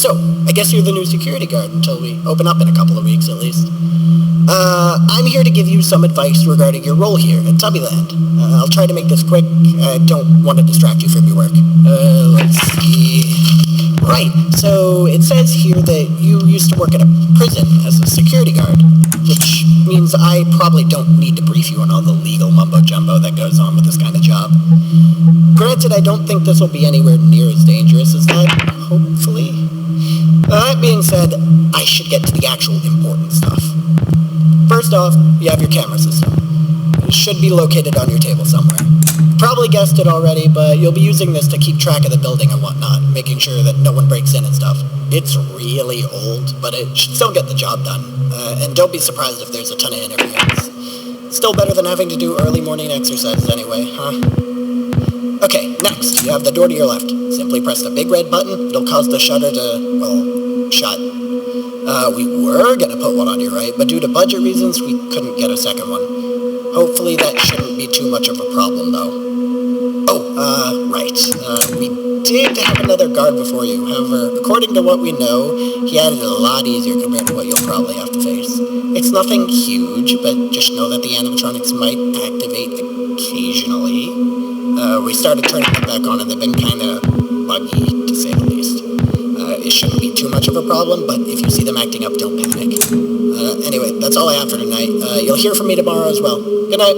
So, I guess you're the new security guard until we open up in a couple of weeks at least. I'm here to give you some advice regarding your role here at Tubbyland. I'll try to make this quick. I don't want to distract you from your work. Let's see. Right, so it says here that you used to work at a prison as a security guard, which means I probably don't need to brief you on all the legal mumbo-jumbo that goes on with this kind of job. Granted, I don't think this will be anywhere near as dangerous as that, hopefully. That being said, I should get to the actual important stuff. First off, you have your camera system. It should be located on your table somewhere. Probably guessed it already, but you'll be using this to keep track of the building and whatnot, making sure that no one breaks in and stuff. It's really old, but it should still get the job done. And don't be surprised if there's a ton of interference. Still better than having to do early morning exercises anyway, huh? Okay, next, you have the door to your left. Simply press the big red button. It'll cause the shutter to, well, shut. We were gonna put one on your right, but due to budget reasons, we couldn't get a second one. Hopefully that shouldn't be too much of a problem, though. Oh, right. We did have another guard before you. However, according to what we know, he had it a lot easier compared to what you'll probably have to face. It's nothing huge, but just know that the animatronics might activate occasionally. We started turning them back on, and they've been kind of buggy, to say the least. It shouldn't be too much of a problem, but if you see them acting up, don't panic. Anyway, that's all I have for tonight. You'll hear from me tomorrow as well. Good night.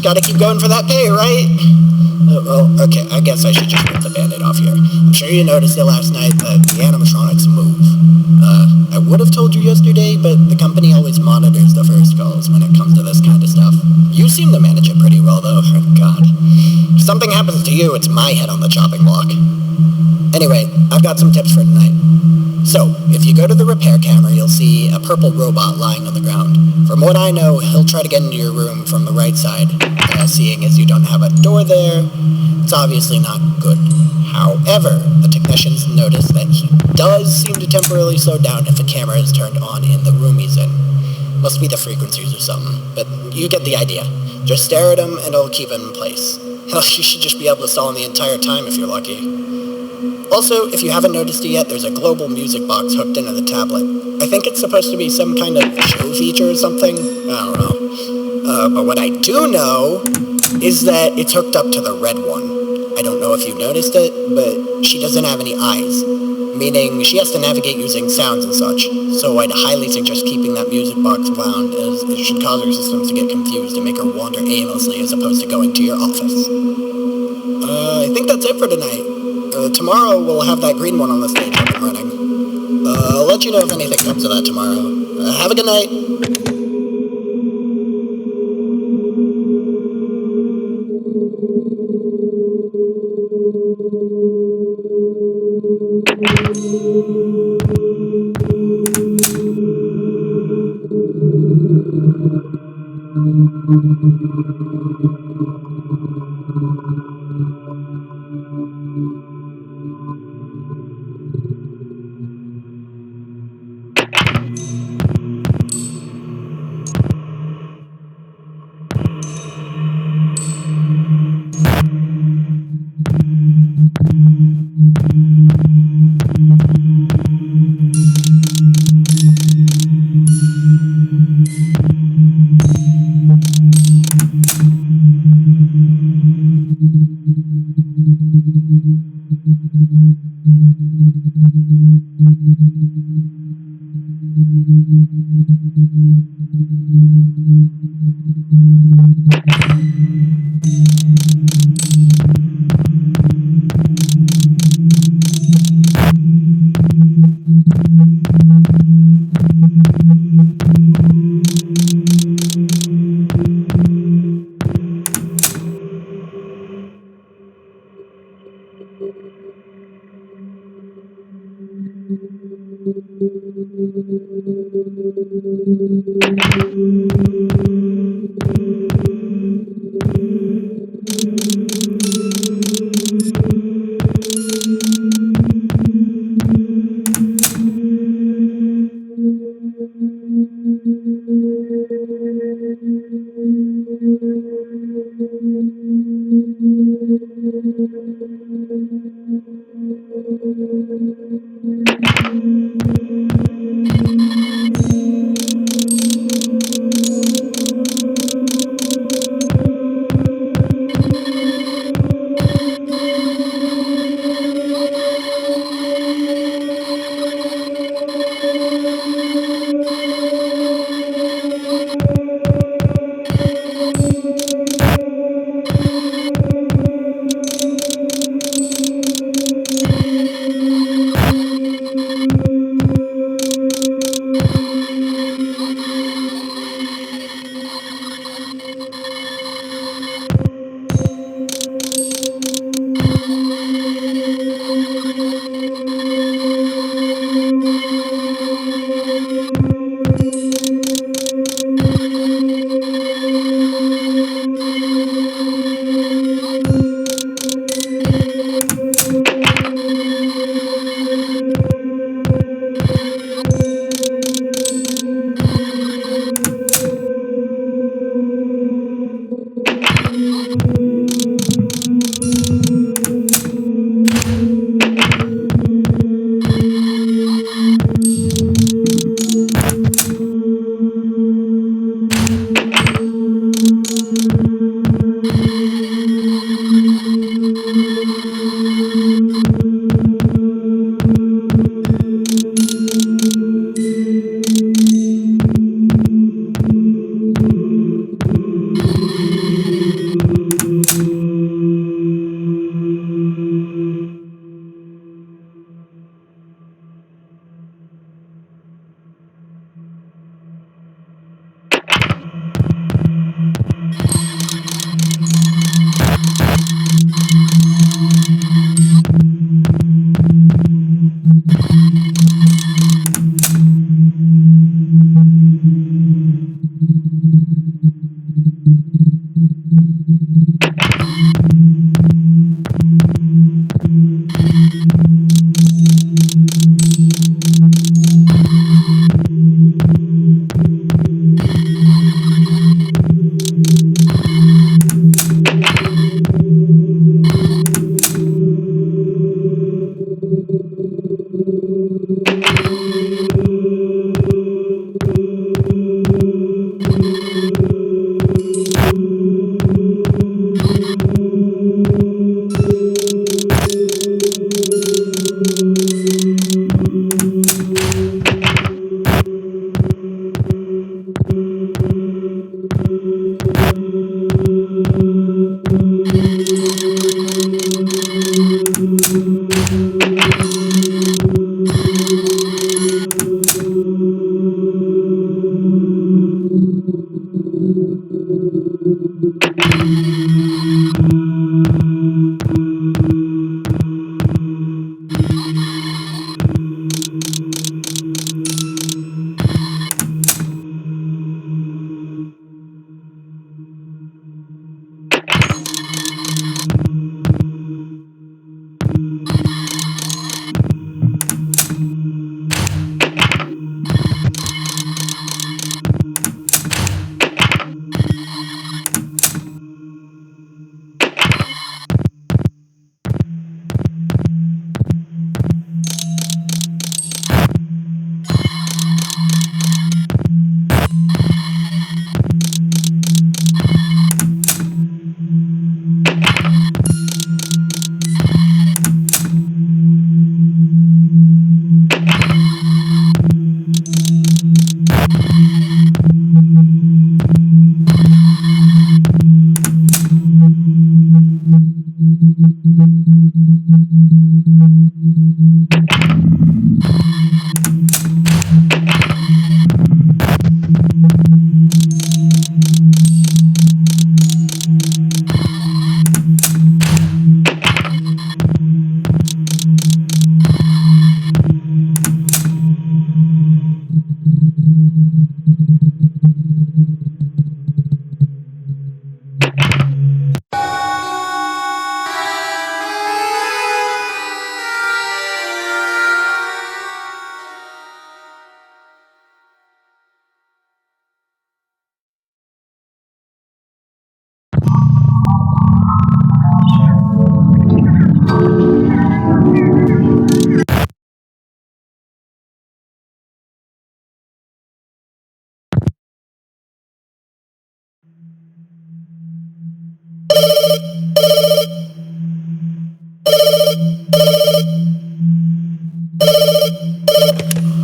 gotta keep going for that pay, right? Well, okay, I guess I should just rip the Band-Aid off here. I'm sure you noticed it last night, but the animatronics move. I would have told you yesterday, but the company always monitors the first calls when it comes to this kind of stuff. You seem to manage it pretty well, though. God. If something happens to you, it's my head on the chopping block. Anyway, I've got some tips for tonight. So, if you go to the repair camera, you'll see a purple robot lying on the ground. From what I know, he'll try to get into your room from the right side. Seeing as you don't have a door there, it's obviously not good. However, the technicians notice that he does seem to temporarily slow down if a camera is turned on in the room he's in. Must be the frequencies or something, but you get the idea. Just stare at him and it'll keep him in place. Hell, you should just be able to stall him the entire time if you're lucky. Also, if you haven't noticed it yet, there's a global music box hooked into the tablet. I think it's supposed to be some kind of show feature or something. I don't know. But what I do know is that it's hooked up to the red one. I don't know if you noticed it, but she doesn't have any eyes, meaning she has to navigate using sounds and such. So I'd highly suggest keeping that music box wound, as it should cause her systems to get confused and make her wander aimlessly as opposed to going to your office. I think that's it for tonight. Tomorrow we'll have that green one on the stage up and running. I'll let you know if anything comes of that tomorrow. Have a good night.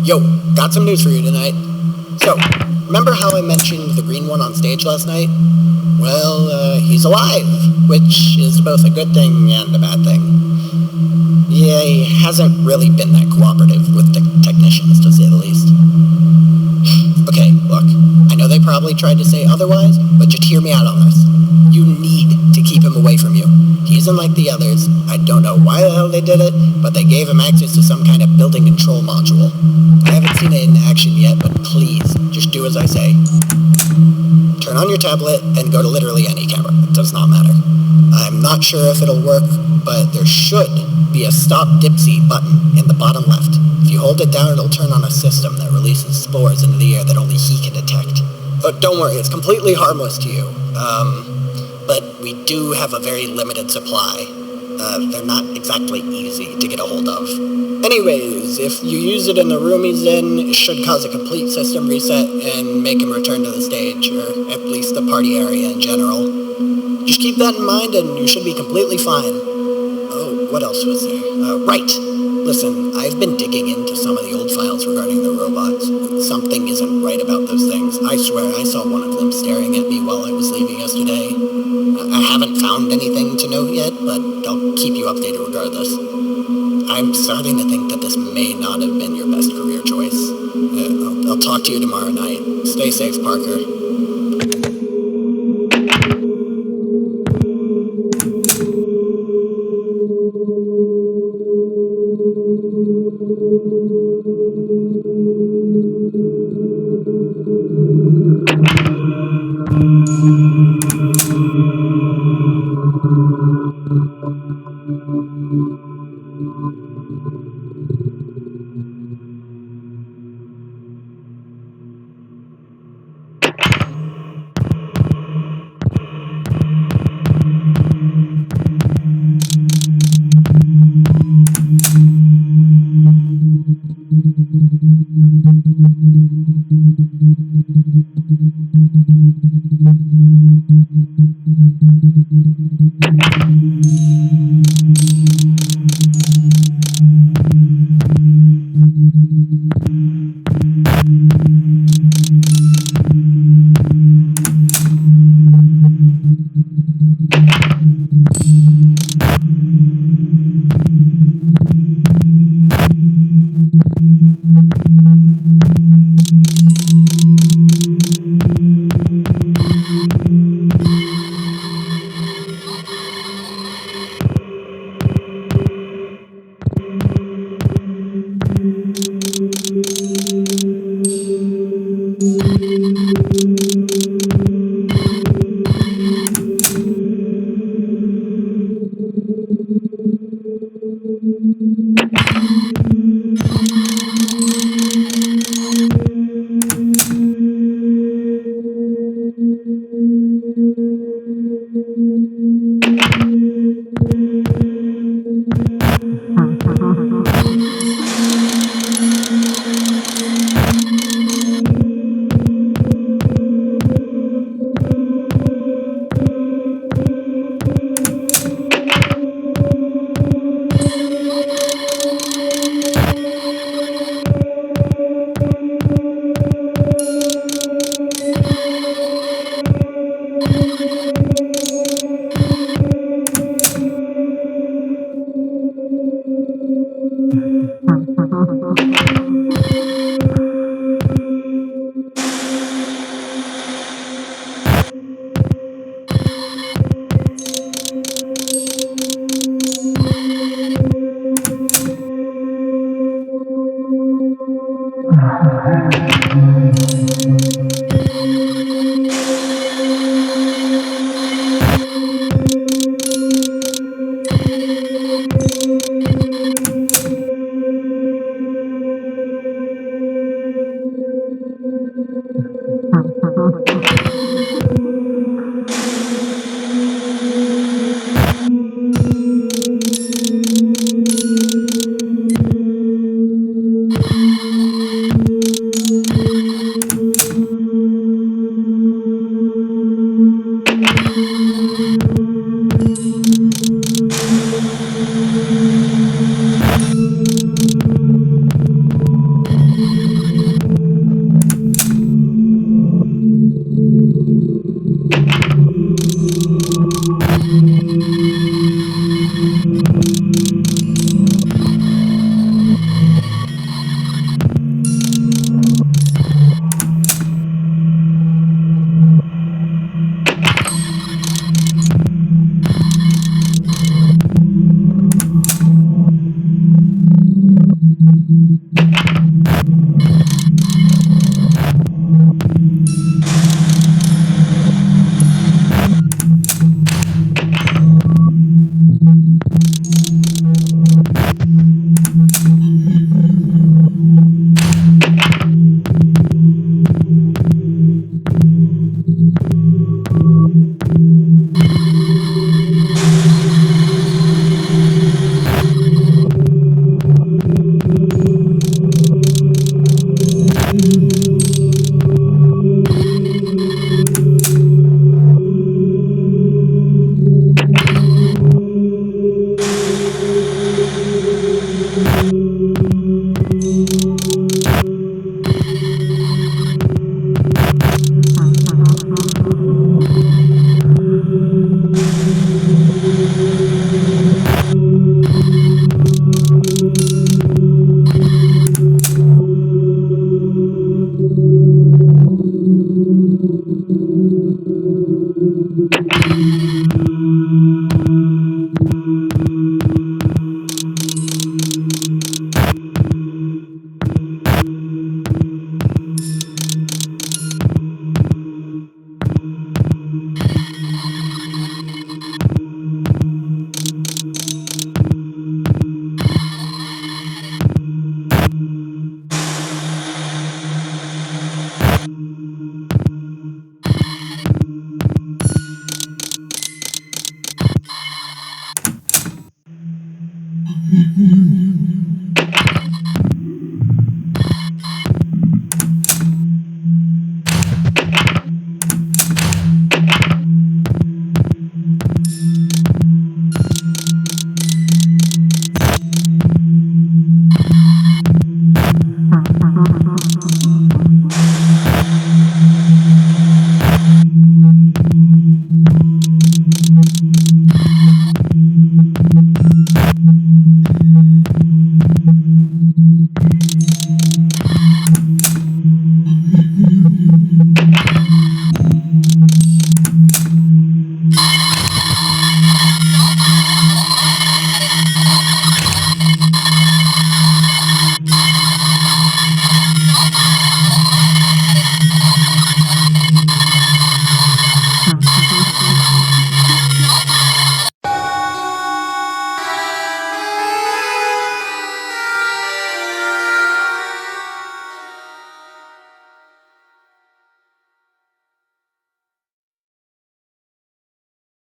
Yo, got some news for you tonight. So, remember how I mentioned the green one on stage last night? Well, he's alive, which is both a good thing and a bad thing. Yeah, he hasn't really been that cooperative with the technicians, to say the least. Okay, look, I know they probably tried to say otherwise, but just hear me out on this. You need to keep him away from you. He isn't like the others. I don't know why the hell they did it, but they gave him access to some kind of building control module. I haven't seen it in action yet, but please, just do as I say. Turn on your tablet and go to literally any camera. It does not matter. I'm not sure if it'll work, but there should be a Stop DYPSI button in the bottom left. If you hold it down, it'll turn on a system that releases spores into the air that only he can detect. Oh, don't worry, it's completely harmless to you. But we do have a very limited supply. They're not exactly easy to get a hold of. Anyways, if you use it in the room he's in, it should cause a complete system reset and make him return to the stage, or at least the party area in general. Just keep that in mind and you should be completely fine. Oh, what else was there? Right! Listen, I've been digging into some of the old files regarding the robots. Something isn't right about those things. I swear I saw one of them staring at me while I was leaving yesterday. I haven't found anything to note yet, but I'll keep you updated regardless. I'm starting to think that this may not have been your best career choice. I'll talk to you tomorrow night. Stay safe, Parker.